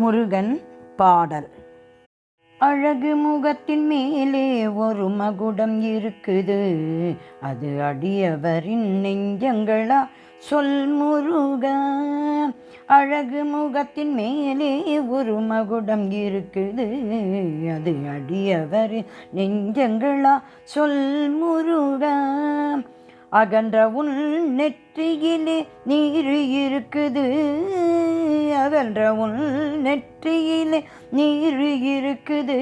முருகன் பாடல். அழகு முகத்தின் மேலே ஒரு மகுடம் இருக்குது, அது அடியவரின் நெஞ்சங்களா சொல் முருகா. அழகு முகத்தின் மேலே ஒரு மகுடம் இருக்குது, அது அடியவரின் நெஞ்சங்களா சொல் முருகா. அகன்ற உன் நெற்றியிலே நீர் இருக்குது, அகன்ற உன் நெற்றியிலே நீர் இருக்குது,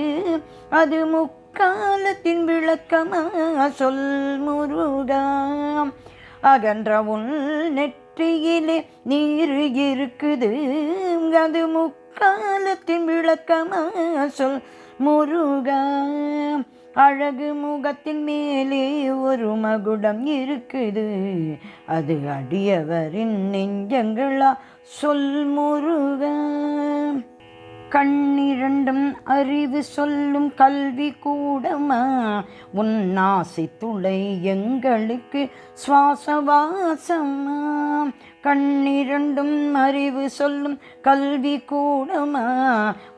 அது முக்காலத்தின் விளக்கமா சொல் முருகா. அகன்ற உன் நெற்றியிலே நீர் இருக்குது, அது முக்காலத்தின் விளக்கமா சொல் முருகா. அழகு முகத்தின் மேலே ஒரு மகுடம் இருக்குது, அது அடியவரின் நெஞ்சங்களா சொல் முருகா. கண்ணிரண்டும் அறிவு சொல்லும் கல்வி கூடமா, உன் ஆசை துளை எங்களுக்கு சுவாசவாசமா. கண்ணிரண்டும் அறிவு சொல்லும் கல்வி கூடமா,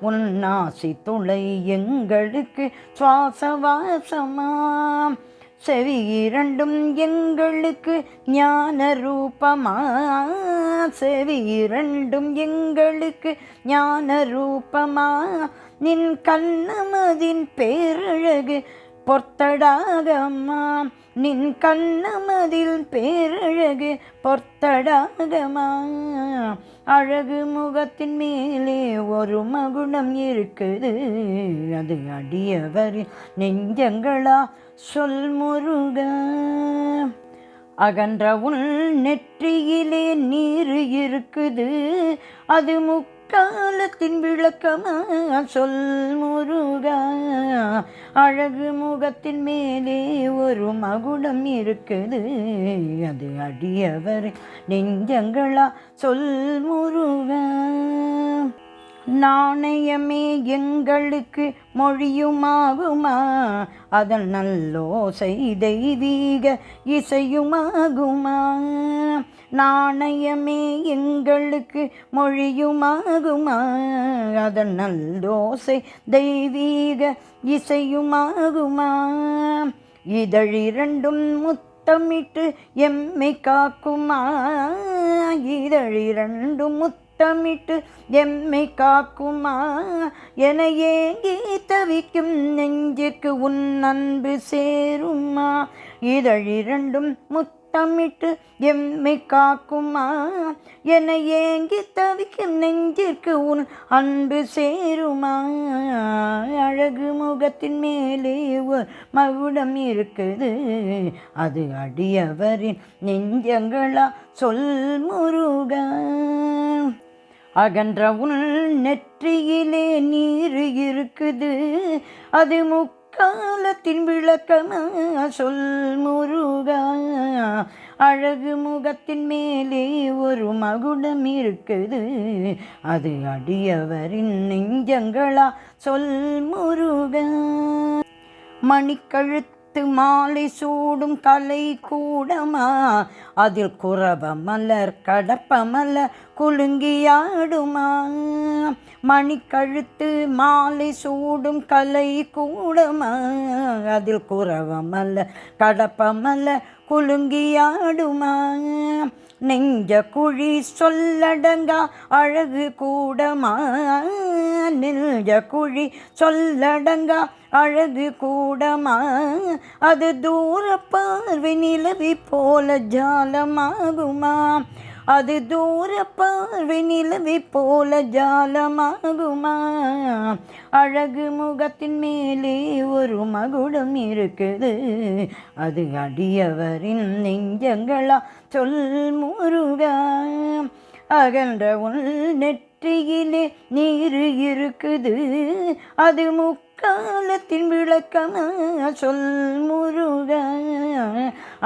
உன் ஆசை துளை எங்களுக்கு சுவாசவாசமா. செவி இரண்டும் எங்களுக்கு ஞான ரூபமா, செவி இரண்டும் எங்களுக்கு ஞான ரூபமா. நின் கண்ணமதின் பேரழகு பொர்த்தடாகமா, நின் கண்ணமதில் பேரழகு பொர்த்தடாகமா. அழகு முகத்தின் மேலே ஒரு மகுடம் இருக்குது, அது அடியவரின் நெஞ்சங்களா சொல் முருகா. அகன்ற உன் நெற்றியிலே நீர் இருக்குது, அது முக்காலத்தின் விளக்கமா சொல் முருகா. அழகு முகத்தின் மேலே ஒரு மகுடம் இருக்குது, அது அடியவர் நெஞ்சங்களா சொல் முருகா. நாணயமே எங்களுக்கு மொழியுமாகுமா, அதன் நல்லோசை தெய்வீக இசையுமாகுமா. நாணயமே எங்களுக்கு மொழியுமாகுமா, அதன் நல்லோசை தெய்வீக இசையுமாகுமா. இதழிரண்டும் முத்தமிட்டு எம்மை காக்குமா, இதழிரண்டும் முத்தமிட்டு எம்மை காக்குமா. என ஏங்கி தவிக்கும் நெஞ்சிற்கு உன் அன்பு சேருமா, இதழிரண்டும் முத்தமிட்டு எம்மை காக்குமா. என ஏங்கி தவிக்கும் நெஞ்சிற்கு உன் அன்பு சேருமா. அழகு முகத்தின் மேலே ஒரு மகுடம் இருக்குது, அது அடியவரின் நெஞ்சங்களா சொல் முருகா. அகன்ற உன் நெற்றியிலே நீர் இருக்குது, அது முக்காலத்தின் விளக்கமா சொல் முருகா. அழகு முகத்தின் மேலே ஒரு மகுடம் இருக்குது, அது அடியவரின் நெஞ்சங்களா சொல் முருகா. மணிக்கழுத்து மாலை சூடும் கலை கூடமா, அதில் குரவ மலர் கடப்ப மலர் குலுங்கியாடுமா. மணிக்கழுத்து மாலை சூடும் கலை கூடமா, அதில் குரவ மலர் கடப்ப மலர் குலுங்கியாடுமா. நெஞ்ச குழி சொல்லடங்கா அழகு கூடமா, நெஞ்ச குழி சொல்லடங்கா அழகு கூடமா. அது தூர பார்வை நிலவி போல ஜாலமாகுமா, அது தூர பார்வை நிலவி போல ஜாலமாகுமா. அழகு முகத்தின் மேலே ஒரு மகுடம் இருக்குது, அது அடியவரின் நெஞ்சங்களா சொல் முருகா. அகன்ற உன் நெற்றியிலே நீர் இருக்குது, அது முக்காலத்தின் விளக்கமா சொல் முருகா.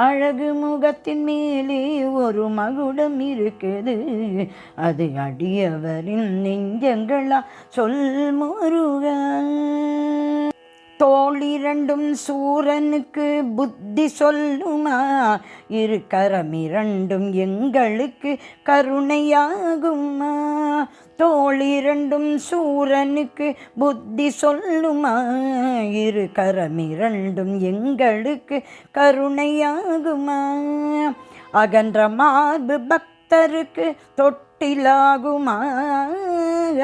அழகு முகத்தின் மேலே ஒரு மகுடம் இருக்குது, அது அடியவரின் நெஞ்சங்களா சொல் முருகா. தோளிரண்டும் சூரனுக்கு புத்தி சொல்லுமா, இரு கரமிரண்டும் எங்களுக்கு கருணையாகுமா. தோளிரண்டும் சூரனுக்கு புத்தி சொல்லுமா, இரு கரமிரண்டும் எங்களுக்கு கருணையாகுமா, அகன்ற மார்பு பக்தருக்கு தொட்டிலாகுமா,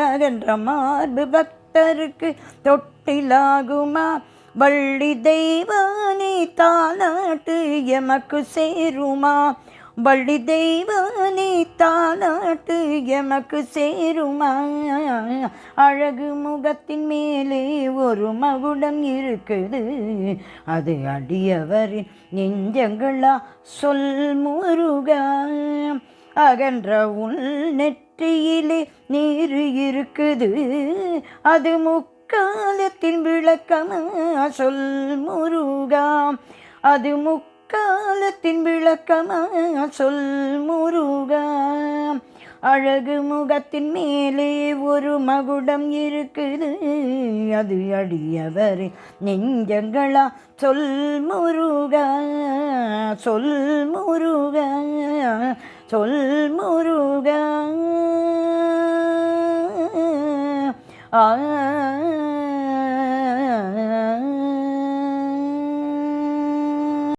அகன்ற மார்பு பக்தருக்கு தொட்டிலாகுமா, வள்ளி தெய்வானே தாலாட்டு எமக்கு சேருமா, வள்ளி தெய்வானே தாலாட்டு எமக்கு சேருமா, அழகு முகத்தின் மேலே ஒரு மகுடம் இருக்குது, அது அடியவரின் நெஞ்சங்களா சொல் முருகா, அகன்ற உள் நெற்றியிலே நீர் இருக்குது, அது முக்காலத்தின் விளக்கமா சொல் முருகா, அது முக்காலத்தின் விளக்கமா சொல் முருகா, அழகு முகத்தின் மேலே ஒரு மகுடம் இருக்குது, அது அடியவரே நெஞ்சங்களா சொல் முருகா, சொல் முருகா, சொல் முருகா.